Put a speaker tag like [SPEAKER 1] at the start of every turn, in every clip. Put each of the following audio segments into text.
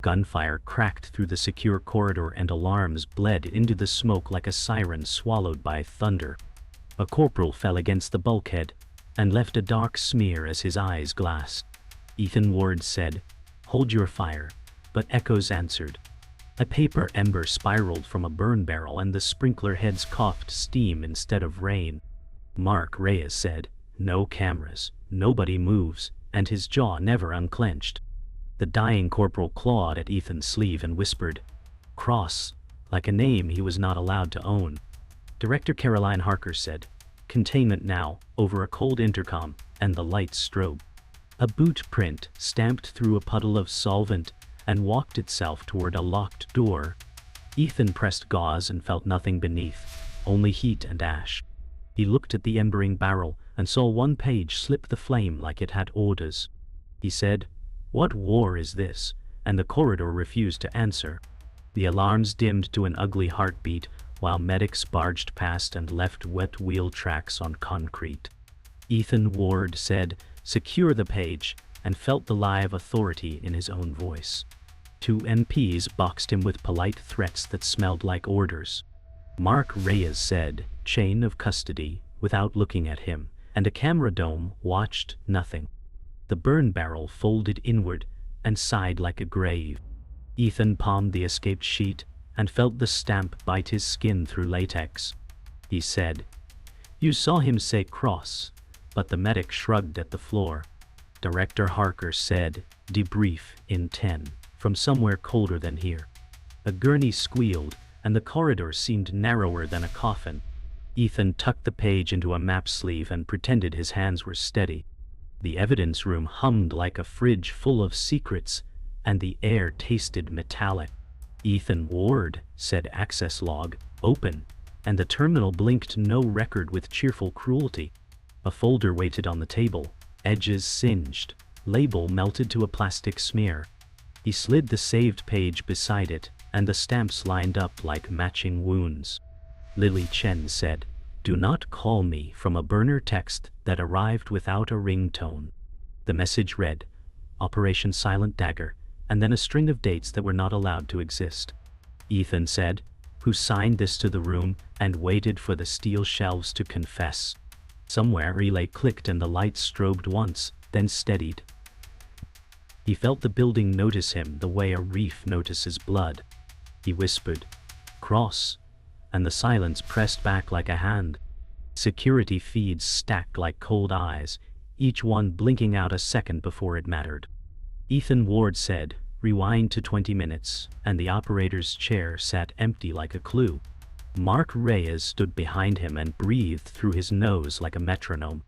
[SPEAKER 1] Gunfire cracked through the secure corridor and alarms bled into the smoke like a siren swallowed by thunder. A corporal fell against the bulkhead and left a dark smear as his eyes glassed. Ethan Ward said, "Hold your fire," but echoes answered. A paper ember spiraled from a burn barrel and the sprinkler heads coughed steam instead of rain. Mark Reyes said, "No cameras, nobody moves," and his jaw never unclenched. The dying corporal clawed at Ethan's sleeve and whispered, "Cross," like a name he was not allowed to own. Director Caroline Harker said, "Containment now," over a cold intercom, and the lights strobed. A boot print stamped through a puddle of solvent and walked itself toward a locked door. Ethan pressed gauze and felt nothing beneath, only heat and ash. He looked at the embering barrel and saw one page slip the flame like it had orders. He said, "What war is this?" and the corridor refused to answer. The alarms dimmed to an ugly heartbeat while medics barged past and left wet wheel tracks on concrete. Ethan Ward said, "Secure the page," and felt the lie of authority in his own voice. 2 MPs boxed him with polite threats that smelled like orders. Mark Reyes said, "Chain of custody," without looking at him, and a camera dome watched nothing. The burn barrel folded inward and sighed like a grave. Ethan palmed the escaped sheet and felt the stamp bite his skin through latex. He said, "You saw him say cross," but the medic shrugged at the floor. Director Harker said, "Debrief in 10, from somewhere colder than here." A gurney squealed, and the corridor seemed narrower than a coffin. Ethan tucked the page into a map sleeve and pretended his hands were steady. The evidence room hummed like a fridge full of secrets, and the air tasted metallic. "Ethan Ward," said access log, "open," and the terminal blinked no record with cheerful cruelty. A folder waited on the table, edges singed, label melted to a plastic smear. He slid the saved page beside it, and the stamps lined up like matching wounds. Lily Chen said, "Do not call me," from a burner text that arrived without a ringtone. The message read, "Operation Silent Dagger," and then a string of dates that were not allowed to exist. Ethan said, "Who signed this to the room," and waited for the steel shelves to confess. Somewhere relay clicked and the lights strobed once, then steadied. He felt the building notice him the way a reef notices blood. He whispered, "Cross," and the silence pressed back like a hand. Security feeds stacked like cold eyes, each one blinking out a second before it mattered. Ethan Ward said, "Rewind to 20 minutes," and the operator's chair sat empty like a clue. Mark Reyes stood behind him and breathed through his nose like a metronome.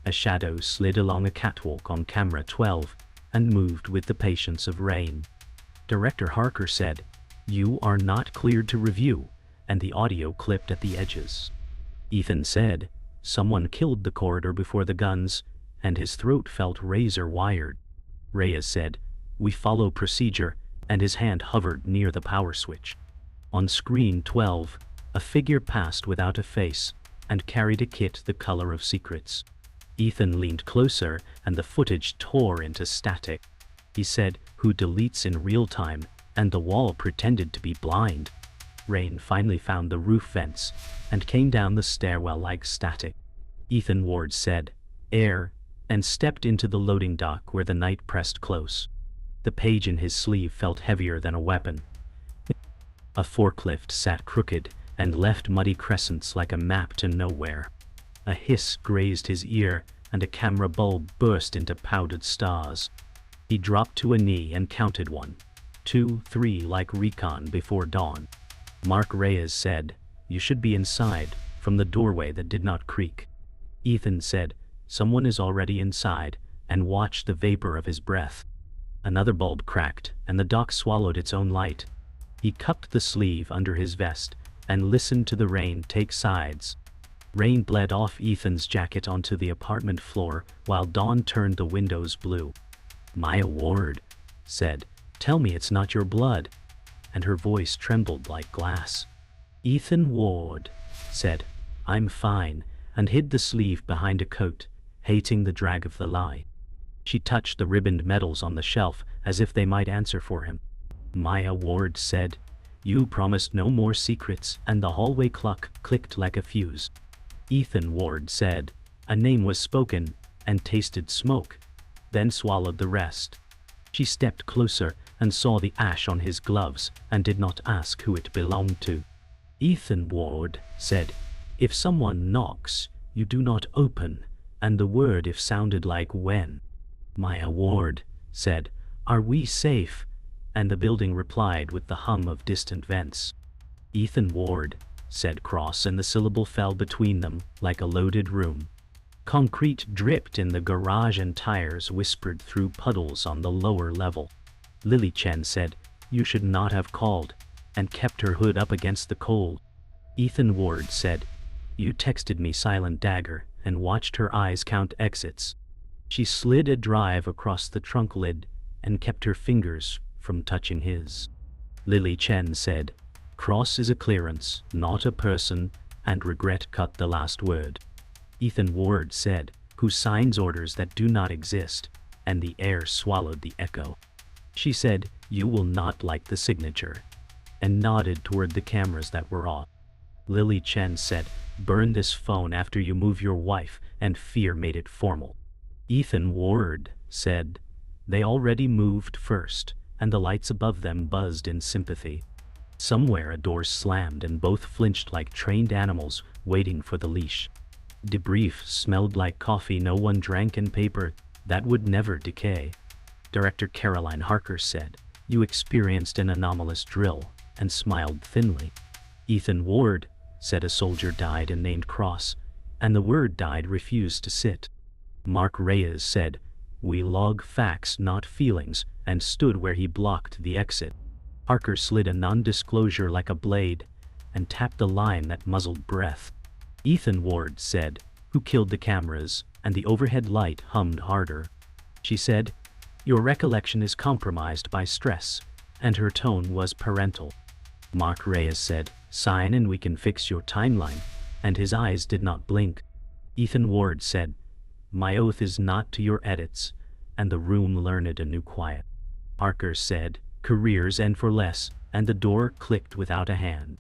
[SPEAKER 1] A shadow slid along a catwalk on camera 12 and moved with the patience of rain. Director Harker said, "You are not cleared to review," and the audio clipped at the edges. Ethan said, "Someone killed the corridor before the guns," and his throat felt razor-wired. Reyes said, "We follow procedure," and his hand hovered near the power switch. On screen 12, a figure passed without a face and carried a kit the color of secrets. Ethan leaned closer and the footage tore into static. He said, "Who deletes in real time?" and the wall pretended to be blind. Rain finally found the roof vents and came down the stairwell like static. Ethan Ward said, "Air," and stepped into the loading dock where the night pressed close. The page in his sleeve felt heavier than a weapon. A forklift sat crooked and left muddy crescents like a map to nowhere. A hiss grazed his ear and a camera bulb burst into powdered stars. He dropped to a knee and counted 1, 2, 3 like recon before dawn. Mark Reyes said, "You should be inside," from the doorway that did not creak. Ethan said, "Someone is already inside," and watched the vapor of his breath. Another bulb cracked, and the dock swallowed its own light. He cupped the sleeve under his vest and listened to the rain take sides. Rain bled off Ethan's jacket onto the apartment floor while dawn turned the windows blue. "Maya Ward," said, "Tell me it's not your blood," and her voice trembled like glass. Ethan Ward said, "I'm fine," and hid the sleeve behind a coat, hating the drag of the lie. She touched the ribboned medals on the shelf as if they might answer for him. Maya Ward said, "You promised no more secrets," and the hallway clock clicked like a fuse. Ethan Ward said, "A name was spoken," and tasted smoke, then swallowed the rest. She stepped closer and saw the ash on his gloves and did not ask who it belonged to. Ethan Ward said, "If someone knocks, you do not open," and the word "if" sounded like "when." Maya Ward said, "Are we safe?" and the building replied with the hum of distant vents. Ethan Ward said "cross," and the syllable fell between them like a loaded room. Concrete dripped in the garage and tires whispered through puddles on the lower level. Lily Chen said, "You should not have called," and kept her hood up against the cold. Ethan Ward said, "You texted me silent Dagger," and watched her eyes count exits. She slid a drive across the trunk lid and kept her fingers from touching his. Lily Chen said, "Cross is a clearance, not a person," and regret cut the last word. Ethan Ward said, "Who signs orders that do not exist?" and the air swallowed the echo. She said, "You will not like the signature," and nodded toward the cameras that were off. Lily Chen said, "Burn this phone after you move your wife," and fear made it formal. Ethan Ward said, "They already moved first," and the lights above them buzzed in sympathy. Somewhere a door slammed and both flinched like trained animals waiting for the leash. Debrief smelled like coffee no one drank and paper that would never decay. Director Caroline Harker said, "You experienced an anomalous drill," and smiled thinly. Ethan Ward said, "A soldier died and named Cross," and the word "died" refused to sit. Mark Reyes said, "We log facts not feelings," and stood where he blocked the exit. Harker slid a non-disclosure like a blade and tapped the line that muzzled breath. Ethan Ward said, "Who killed the cameras?" and the overhead light hummed harder. She said, "Your recollection is compromised by stress," and her tone was parental. Mark Reyes said, "Sign and we can fix your timeline," and his eyes did not blink. Ethan Ward said, "My oath is not to your edits," and the room learned a new quiet. Harker said, "Careers end for less," and the door clicked without a hand.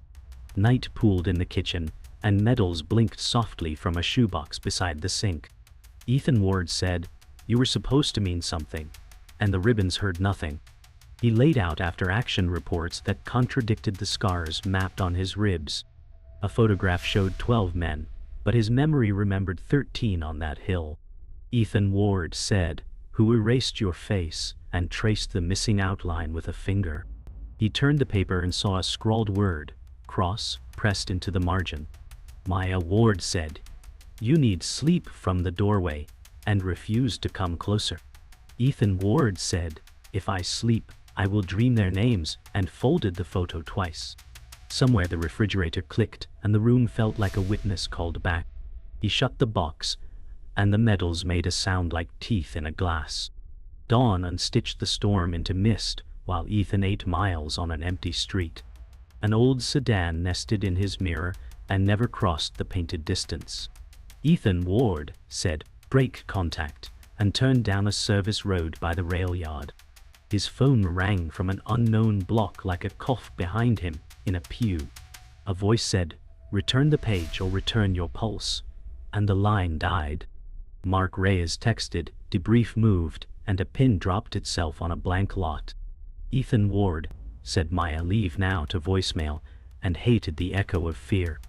[SPEAKER 1] Night pooled in the kitchen, and medals blinked softly from a shoebox beside the sink. Ethan Ward said, "You were supposed to mean something," and the ribbons heard nothing. He laid out after-action reports that contradicted the scars mapped on his ribs. A photograph showed 12 men, but his memory remembered 13 on that hill. Ethan Ward said, "Who erased your face?" and traced the missing outline with a finger. He turned the paper and saw a scrawled word, "Cross," pressed into the margin. Maya Ward said, "You need sleep," from the doorway, and refused to come closer. Ethan Ward said, "If I sleep, I will dream their names," and folded the photo twice. Somewhere the refrigerator clicked, and the room felt like a witness called back. He shut the box, and the medals made a sound like teeth in a glass. Dawn unstitched the storm into mist, while Ethan ate miles on an empty street. An old sedan nested in his mirror and never crossed the painted distance. Ethan Ward said, "Brake contact," and turned down a service road by the rail yard. His phone rang from an unknown block like a cough behind him in a pew. A voice said, "Return the page or return your pulse," and the line died. Mark Reyes texted, "Debrief moved," and a pin dropped itself on a blank lot. Ethan Ward said, "Maya, leave now," to voicemail, and hated the echo of fear.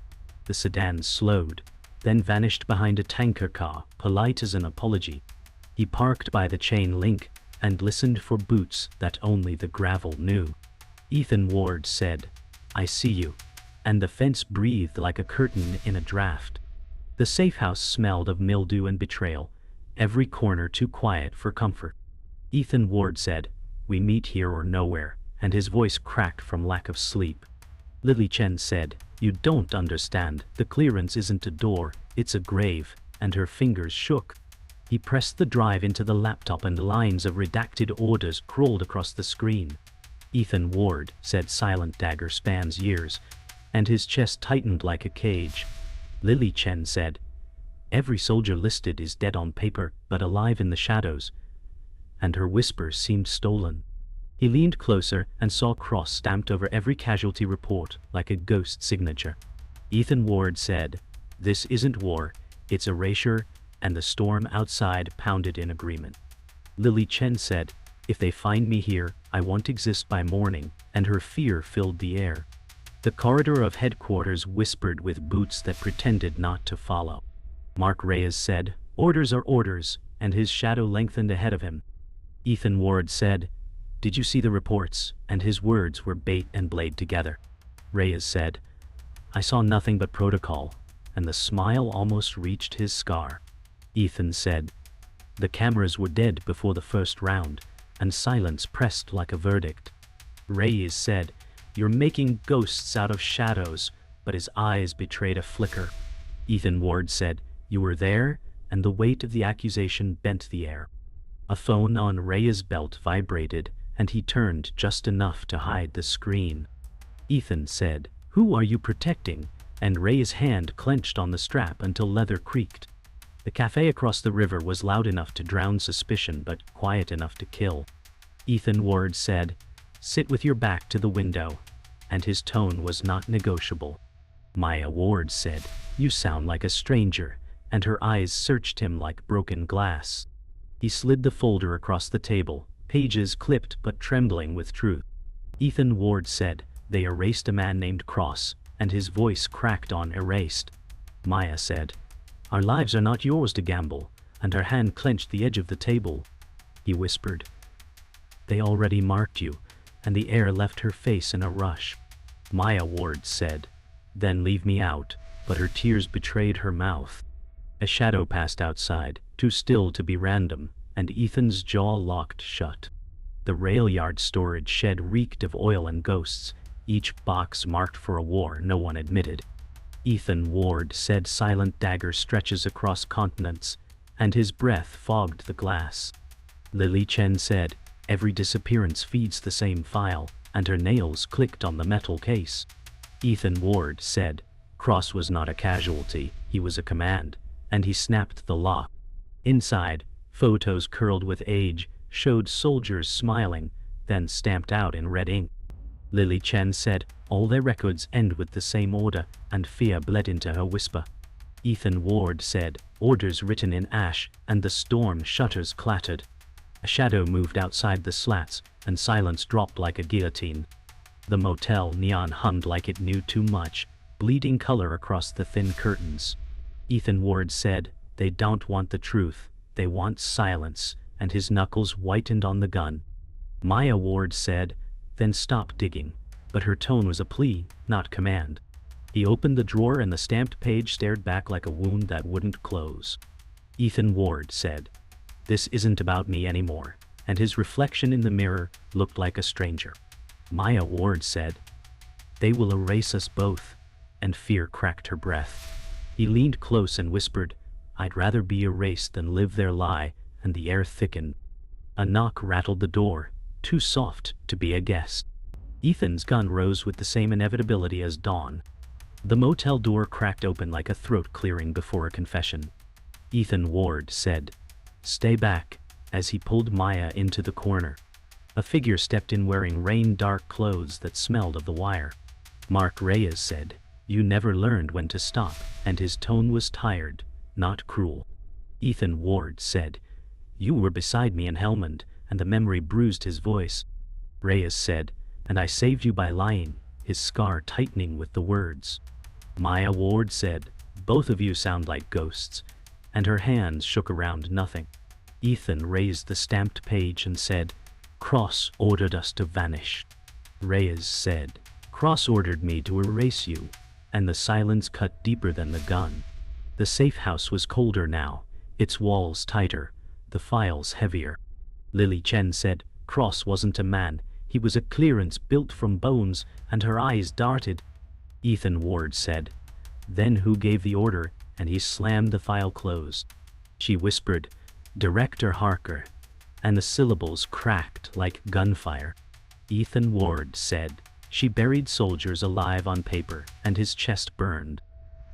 [SPEAKER 1] The sedan slowed, then vanished behind a tanker car, polite as an apology. He parked by the chain link and listened for boots that only the gravel knew. Ethan Ward said, "I see you," and the fence breathed like a curtain in a draft. The safe house smelled of mildew and betrayal, every corner too quiet for comfort. Ethan Ward said, "We meet here or nowhere," and his voice cracked from lack of sleep. Lily Chen said, "You don't understand, the clearance isn't a door, it's a grave," and her fingers shook. He pressed the drive into the laptop and lines of redacted orders crawled across the screen. Ethan Ward said, "Silent Dagger spans years," and his chest tightened like a cage. Lily Chen said, "Every soldier listed is dead on paper, but alive in the shadows," and her whisper seemed stolen. He leaned closer and saw cross stamped over every casualty report like a ghost signature. Ethan Ward said, "This isn't war, it's erasure," and the storm outside pounded in agreement. Lily Chen said, "If they find me here, I won't exist by morning," and her fear filled the air. The corridor of headquarters whispered with boots that pretended not to follow. Mark Reyes said, "Orders are orders," and his shadow lengthened ahead of him. Ethan Ward said, "Did you see the reports?" and his words were bait and blade together. Reyes said, "I saw nothing but protocol," and the smile almost reached his scar. Ethan said, "The cameras were dead before the first round," and silence pressed like a verdict. Reyes said, "You're making ghosts out of shadows," but his eyes betrayed a flicker. Ethan Ward said, "You were there," and the weight of the accusation bent the air. A phone on Reyes' belt vibrated, and he turned just enough to hide the screen. Ethan said, "Who are you protecting?" and Reyes' hand clenched on the strap until leather creaked. The cafe across the river was loud enough to drown suspicion but quiet enough to kill. Ethan Ward said, "Sit with your back to the window," and his tone was not negotiable. Maya Ward said, "You sound like a stranger," and her eyes searched him like broken glass. He slid the folder across the table, pages clipped but trembling with truth. Ethan Ward said, "They erased a man named Cross," and his voice cracked on erased. Maya said, "Our lives are not yours to gamble," and her hand clenched the edge of the table. He whispered, "They already marked you," and the air left her face in a rush. Maya Ward said, "Then leave me out," but her tears betrayed her mouth. A shadow passed outside, too still to be random, and Ethan's jaw locked shut. The rail yard storage shed reeked of oil and ghosts, each box marked for a war no one admitted. Ethan Ward said silent Dagger stretches across continents, and his breath fogged the glass. Lily Chen said, "Every disappearance feeds the same file," and her nails clicked on the metal case. Ethan Ward said, "Cross was not a casualty, he was a command," and he snapped the lock. Inside, photos curled with age showed soldiers smiling, then stamped out in red ink. Lily Chen said, "All their records end with the same order," and fear bled into her whisper. Ethan Ward said, "Orders written in ash," and the storm shutters clattered. A shadow moved outside the slats, and silence dropped like a guillotine. The motel neon hummed like it knew too much, bleeding color across the thin curtains. Ethan Ward said, "They don't want the truth, they want silence," and his knuckles whitened on the gun. Maya Ward said, "Then stop digging," but her tone was a plea, not command. He opened the drawer and the stamped page stared back like a wound that wouldn't close. Ethan Ward said, "This isn't about me anymore," and his reflection in the mirror looked like a stranger. Maya Ward said, "They will erase us both," and fear cracked her breath. He leaned close and whispered, "I'd rather be erased than live their lie," and the air thickened. A knock rattled the door, too soft to be a guest. Ethan's gun rose with the same inevitability as dawn. The motel door cracked open like a throat clearing before a confession. Ethan Ward said, "Stay back," as he pulled Maya into the corner. A figure stepped in wearing rain-dark clothes that smelled of the wire. Mark Reyes said, "You never learned when to stop," and his tone was tired, not cruel. Ethan Ward said, "You were beside me in Helmand," and the memory bruised his voice. Reyes said, "And I saved you by lying," his scar tightening with the words. Maya Ward said, "Both of you sound like ghosts," and her hands shook around nothing. Ethan raised the stamped page and said, "Cross ordered us to vanish." Reyes said, "Cross ordered me to erase you," and the silence cut deeper than the gun. The safe house was colder now, its walls tighter, the files heavier. Lily Chen said, "Cross wasn't a man, he was a clearance built from bones," and her eyes darted. Ethan Ward said, "Then who gave the order?" and he slammed the file closed. She whispered, "Director Harker," and the syllables cracked like gunfire. Ethan Ward said, "She buried soldiers alive on paper," and his chest burned.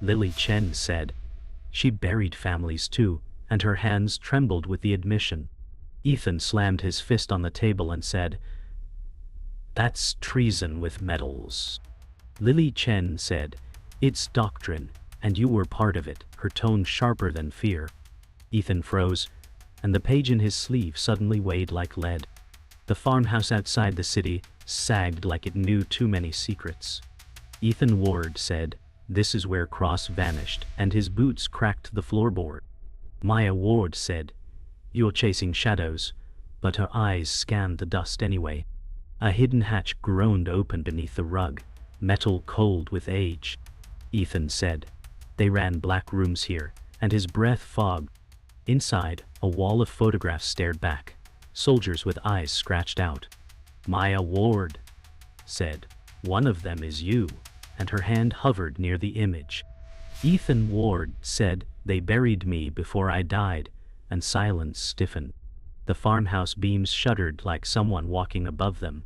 [SPEAKER 1] Lily Chen said, "She buried families too," and her hands trembled with the admission. Ethan slammed his fist on the table and said, That's treason with medals. Lily Chen said, "It's doctrine, and you were part of it," her tone sharper than fear. Ethan froze, and the page in his sleeve suddenly weighed like lead. The farmhouse outside the city sagged like it knew too many secrets. Ethan Ward said, "This is where Cross vanished," and his boots cracked the floorboard. Maya Ward said, "You're chasing shadows," but her eyes scanned the dust anyway. A hidden hatch groaned open beneath the rug, metal cold with age. Ethan said, "They ran black rooms here," and his breath fogged. Inside, a wall of photographs stared back, soldiers with eyes scratched out. Maya Ward said, "One of them is you," and her hand hovered near the image. Ethan Ward said, "They buried me before I died," and silence stiffened. The farmhouse beams shuddered like someone walking above them.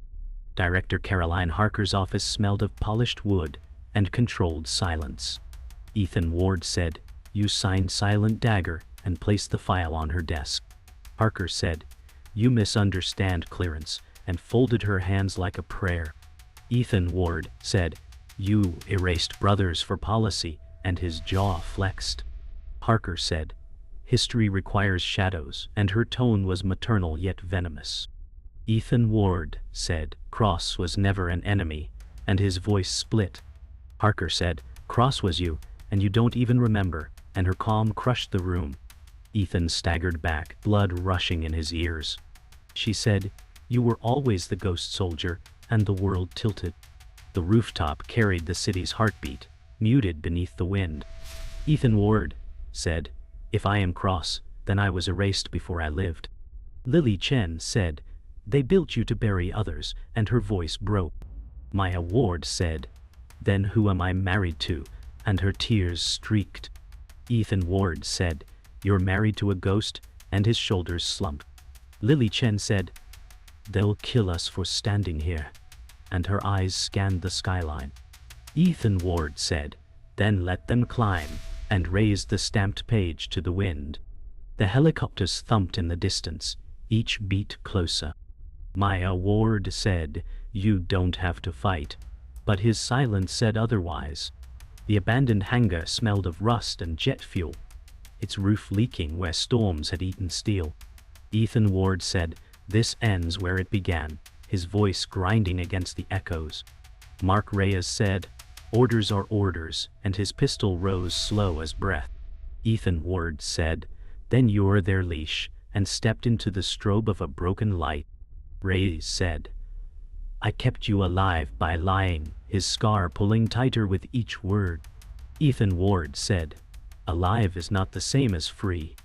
[SPEAKER 1] Director Caroline Harker's office smelled of polished wood and controlled silence. Ethan Ward said, "You signed silent Dagger," and placed the file on her desk. Harker said, "You misunderstand clearance," and folded her hands like a prayer. Ethan Ward said, "You erased brothers for policy," and his jaw flexed. Harker said, "History requires shadows," and her tone was maternal yet venomous. Ethan Ward said, "Cross was never an enemy," and his voice split. Harker said, "Cross was you, and you don't even remember," and her calm crushed the room. Ethan staggered back, blood rushing in his ears. She said, "You were always the ghost soldier," and the world tilted. The rooftop carried the city's heartbeat, muted beneath the wind. Ethan Ward said, "If I am Cross, then I was erased before I lived." Lily Chen said, "They built you to bury others," and her voice broke. Maya Ward said, "Then who am I married to?" and her tears streaked. Ethan Ward said, "You're married to a ghost," and his shoulders slumped. Lily Chen said, "They'll kill us for standing here," and her eyes scanned the skyline. Ethan Ward said, "Then let them climb," and raised the stamped page to the wind. The helicopters thumped in the distance, each beat closer. Maya Ward said, "You don't have to fight," but his silence said otherwise. The abandoned hangar smelled of rust and jet fuel, its roof leaking where storms had eaten steel. Ethan Ward said, "This ends where it began," his voice grinding against the echoes. Mark Reyes said, "Orders are orders," and his pistol rose slow as breath. Ethan Ward said, "Then you're their leash," and stepped into the strobe of a broken light. Reyes said, "I kept you alive by lying," his scar pulling tighter with each word. Ethan Ward said, "Alive is not the same as free,"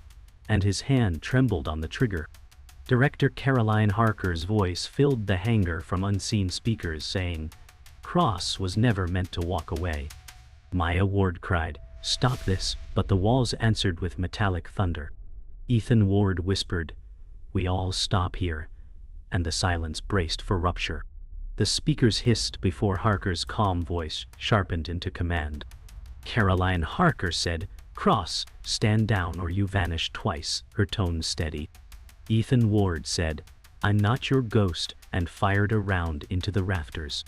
[SPEAKER 1] and his hand trembled on the trigger. Director Caroline Harker's voice filled the hangar from unseen speakers saying, "Cross was never meant to walk away." Maya Ward cried, "Stop this," but the walls answered with metallic thunder. Ethan Ward whispered, "We all stop here," and the silence braced for rupture. The speakers hissed before Harker's calm voice sharpened into command. Caroline Harker said, "Cross, stand down or you vanish twice," her tone steady. Ethan Ward said, "I'm not your ghost," and fired a round into the rafters.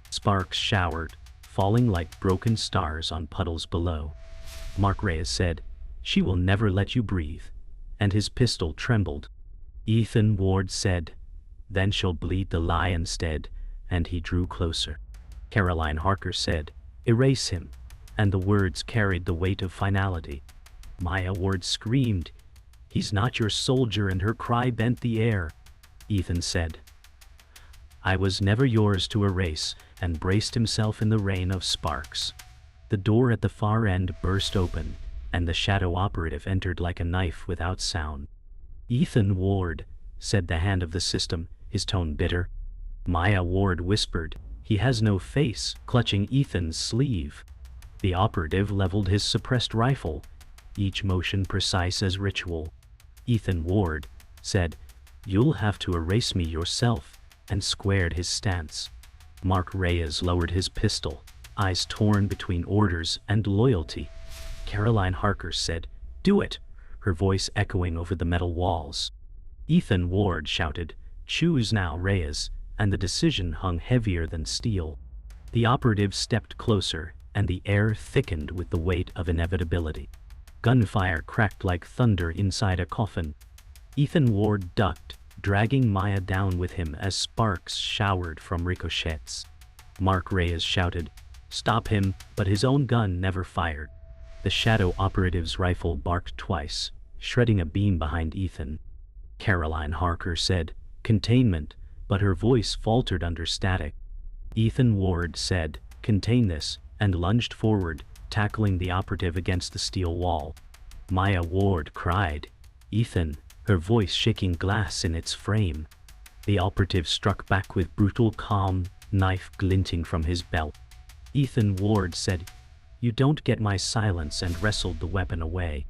[SPEAKER 1] Sparks showered, falling like broken stars on puddles below. Mark Reyes said, "She will never let you breathe," and his pistol trembled. Ethan Ward said, "Then she'll bleed the lie instead," and he drew closer. Caroline Harker said, "Erase him," and the words carried the weight of finality. Maya Ward screamed, "He's not your soldier," and her cry bent the air. Ethan said, "I was never yours to erase," and braced himself in the rain of sparks. The door at the far end burst open, and the shadow operative entered like a knife without sound. "Ethan Ward," said the hand of the system, his tone bitter. Maya Ward whispered, "He has no face," clutching Ethan's sleeve. The operative leveled his suppressed rifle, each motion precise as ritual. Ethan Ward said, "You'll have to erase me yourself," and squared his stance. Mark Reyes lowered his pistol, eyes torn between orders and loyalty. Caroline Harker said, "Do it," her voice echoing over the metal walls. Ethan Ward shouted, "Choose now, Reyes," and the decision hung heavier than steel. The operative stepped closer, and the air thickened with the weight of inevitability. Gunfire cracked like thunder inside a coffin. Ethan Ward ducked, dragging Maya down with him as sparks showered from ricochets. Mark Reyes shouted, "Stop him," but his own gun never fired. The shadow operative's rifle barked twice, shredding a beam behind Ethan. Caroline Harker said, "Containment," but her voice faltered under static. Ethan Ward said, "Contain this," and lunged forward, tackling the operative against the steel wall. Maya Ward cried, "Ethan," her voice shaking glass in its frame. The operative struck back with brutal calm, knife glinting from his belt. Ethan Ward said, "You don't get my silence," and wrestled the weapon away.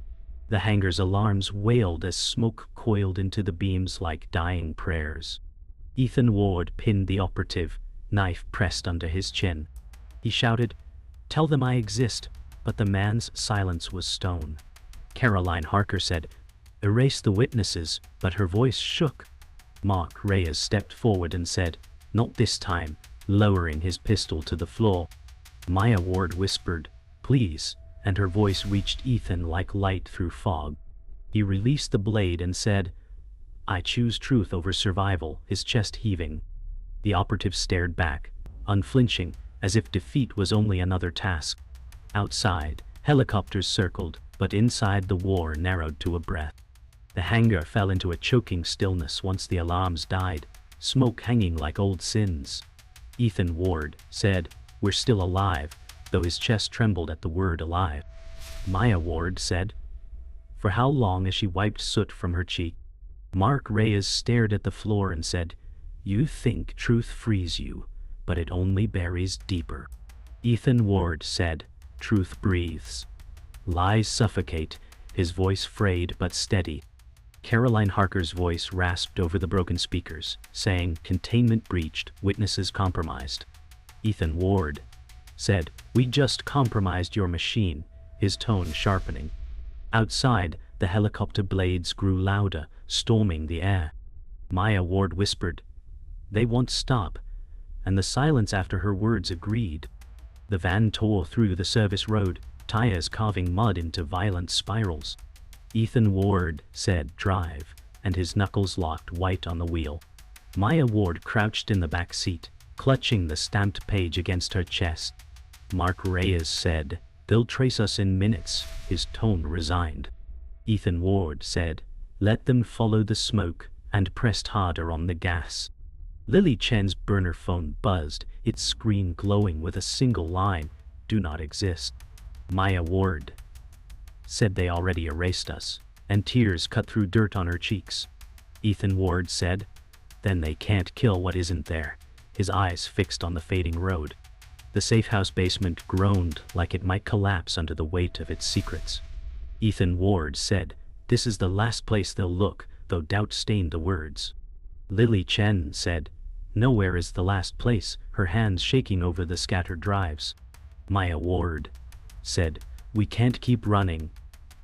[SPEAKER 1] The hangar's alarms wailed as smoke coiled into the beams like dying prayers. Ethan Ward pinned the operative, knife pressed under his chin. He shouted, "Tell them I exist," but the man's silence was stone. Caroline Harker said, "Erase the witnesses," but her voice shook. Mark Reyes stepped forward and said, "Not this time," lowering his pistol to the floor. Maya Ward whispered, "Please," and her voice reached Ethan like light through fog. He released the blade and said, "I choose truth over survival," his chest heaving. The operative stared back, unflinching, as if defeat was only another task. Outside, helicopters circled, but inside the war narrowed to a breath. The hangar fell into a choking stillness once the alarms died, smoke hanging like old sins. Ethan Ward said, "We're still alive," though his chest trembled at the word alive. Maya Ward said, "For how long?" as she wiped soot from her cheek. Mark Reyes stared at the floor and said, "You think truth frees you, but it only buries deeper." Ethan Ward said, "Truth breathes. Lies suffocate," his voice frayed but steady. Caroline Harker's voice rasped over the broken speakers, saying, "Containment breached, witnesses compromised." Ethan Ward said, "We just compromised your machine," his tone sharpening. Outside, the helicopter blades grew louder, storming the air. Maya Ward whispered, "They won't stop," and the silence after her words agreed. The van tore through the service road, tires carving mud into violent spirals. Ethan Ward said, "Drive," and his knuckles locked white on the wheel. Maya Ward crouched in the back seat, clutching the stamped page against her chest. Mark Reyes said, "They'll trace us in minutes," his tone resigned. Ethan Ward said, "Let them follow the smoke," and pressed harder on the gas. Lily Chen's burner phone buzzed, its screen glowing with a single line, "Do not exist." Maya Ward said, "They already erased us," and tears cut through dirt on her cheeks. Ethan Ward said, "Then they can't kill what isn't there," his eyes fixed on the fading road. The safehouse basement groaned like it might collapse under the weight of its secrets. Ethan Ward said, "This is the last place they'll look," though doubt stained the words. Lily Chen said, "Nowhere is the last place," her hands shaking over the scattered drives. Maya Ward said, "We can't keep running,"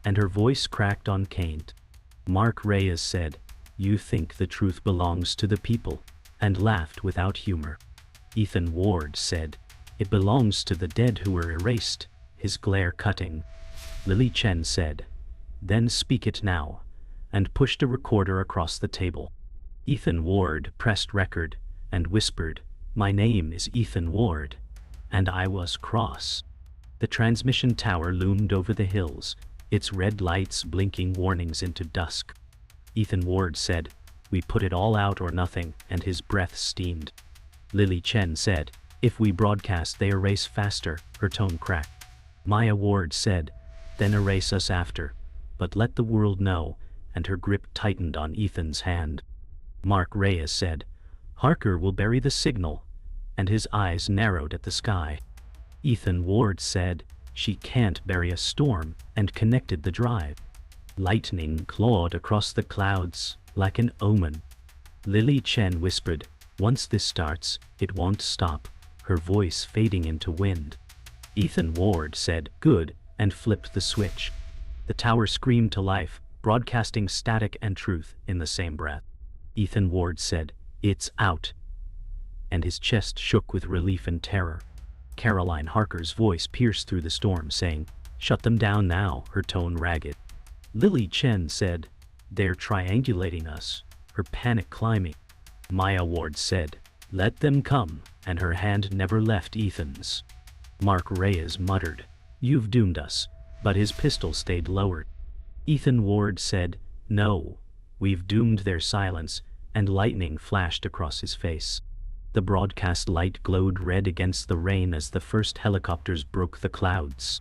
[SPEAKER 1] and her voice cracked on Caint. Mark Reyes said, "You think the truth belongs to the people," and laughed without humor. Ethan Ward said, "It belongs to the dead who were erased," his glare cutting. Lily Chen said, "Then speak it now," and pushed a recorder across the table. Ethan Ward pressed record and whispered, "My name is Ethan Ward, and I was cross." The transmission tower loomed over the hills, its red lights blinking warnings into dusk. Ethan Ward said, "We put it all out or nothing," and his breath steamed. Lily Chen said, "If we broadcast they erase faster," her tone cracked. Maya Ward said, "Then erase us after, but let the world know," and her grip tightened on Ethan's hand. Mark Reyes said, "Harker will bury the signal," and his eyes narrowed at the sky. Ethan Ward said, "She can't bury a storm," and connected the drive. Lightning clawed across the clouds like an omen. Lily Chen whispered, "Once this starts, it won't stop," her voice fading into wind. Ethan Ward said, "Good," and flipped the switch. The tower screamed to life, broadcasting static and truth in the same breath. Ethan Ward said, "It's out," and his chest shook with relief and terror. Caroline Harker's voice pierced through the storm, saying, "Shut them down now," her tone ragged. Lily Chen said, "They're triangulating us," her panic climbing. Maya Ward said, "Let them come," and her hand never left Ethan's. Mark Reyes muttered, "You've doomed us," but his pistol stayed lowered. Ethan Ward said, "No, we've doomed their silence," and lightning flashed across his face. The broadcast light glowed red against the rain as the first helicopters broke the clouds.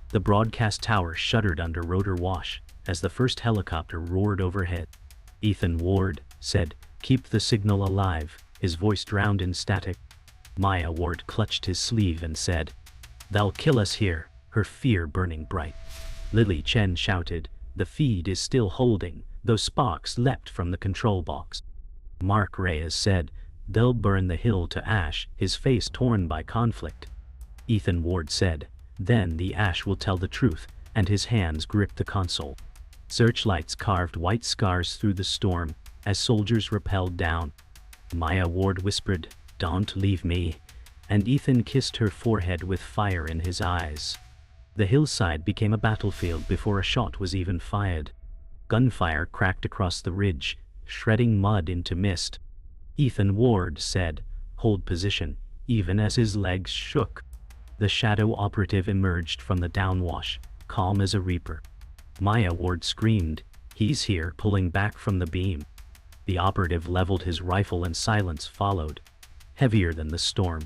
[SPEAKER 1] The broadcast tower shuddered under rotor wash as the first helicopter roared overhead. Ethan Ward said, "Keep the signal alive," his voice drowned in static. Maya Ward clutched his sleeve and said, "They'll kill us here," her fear burning bright. Lily Chen shouted, "The feed is still holding," though sparks leapt from the control box. Mark Reyes said, "They'll burn the hill to ash," his face torn by conflict. Ethan Ward said, "Then the ash will tell the truth," and his hands gripped the console. Searchlights carved white scars through the storm as soldiers rappelled down. Maya Ward whispered, "Don't leave me," and Ethan kissed her forehead with fire in his eyes. The hillside became a battlefield before a shot was even fired. Gunfire cracked across the ridge, shredding mud into mist. Ethan Ward said, "Hold position," even as his legs shook. The shadow operative emerged from the downwash, calm as a reaper. Maya Ward screamed, "He's here," pulling back from the beam. The operative leveled his rifle and silence followed, heavier than the storm.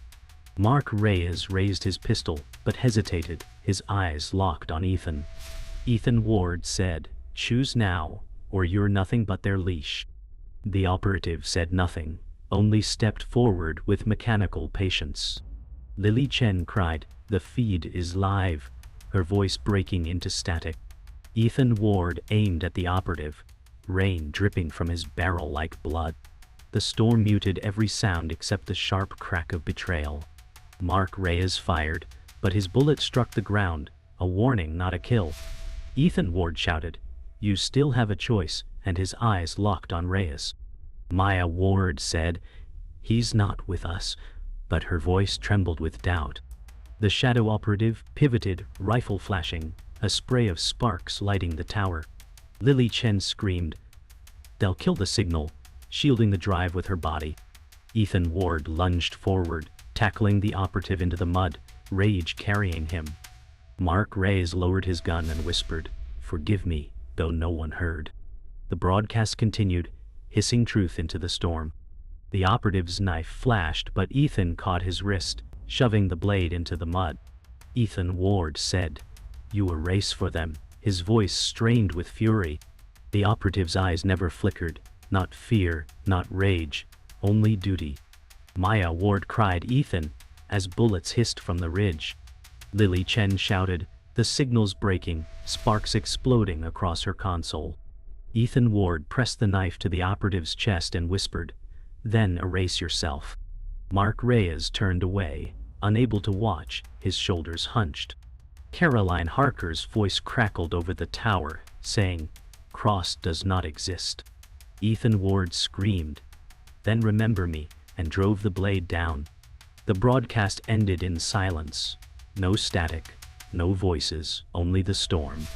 [SPEAKER 1] Mark Reyes raised his pistol, but hesitated, his eyes locked on Ethan. Ethan Ward said, "Choose now, or you're nothing but their leash." The operative said nothing, only stepped forward with mechanical patience. Lily Chen cried, "The feed is live," her voice breaking into static. Ethan Ward aimed at the operative, rain dripping from his barrel like blood. The storm muted every sound except the sharp crack of betrayal. Mark Reyes fired, but his bullet struck the ground, a warning, not a kill. Ethan Ward shouted, "You still have a choice," and his eyes locked on Reyes. Maya Ward said, "He's not with us," but her voice trembled with doubt. The shadow operative pivoted, rifle flashing, a spray of sparks lighting the tower. Lily Chen screamed, "They'll kill the signal," shielding the drive with her body. Ethan Ward lunged forward, tackling the operative into the mud, rage carrying him. Mark Reyes lowered his gun and whispered, "Forgive me," though no one heard. The broadcast continued, hissing truth into the storm. The operative's knife flashed, but Ethan caught his wrist, shoving the blade into the mud. Ethan Ward said, "You erase for them," his voice strained with fury. The operative's eyes never flickered, not fear, not rage, only duty. Maya Ward cried, "Ethan," as bullets hissed from the ridge. Lily Chen shouted, the signals breaking, sparks exploding across her console. Ethan Ward pressed the knife to the operative's chest and whispered, "Then erase yourself." Mark Reyes turned away, unable to watch, his shoulders hunched. Caroline Harker's voice crackled over the tower, saying, "Cross does not exist." Ethan Ward screamed, "Then remember me," and drove the blade down. The broadcast ended in silence. No static, no voices, only the storm.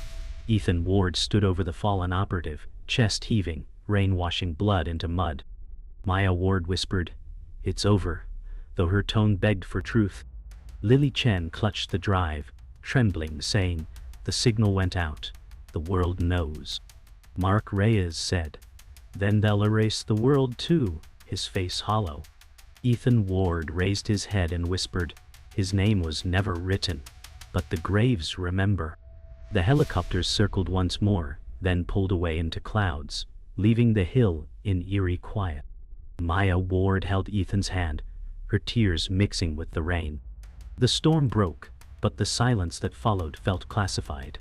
[SPEAKER 1] Ethan Ward stood over the fallen operative, chest heaving, rain washing blood into mud. Maya Ward whispered, "It's over," though her tone begged for truth. Lily Chen clutched the drive, trembling, saying, "The signal went out. The world knows." Mark Reyes said, "Then they'll erase the world too," his face hollow. Ethan Ward raised his head and whispered, "His name was never written, but the graves remember." The helicopters circled once more, then pulled away into clouds, leaving the hill in eerie quiet. Maya Ward held Ethan's hand, her tears mixing with the rain. The storm broke, but the silence that followed felt classified.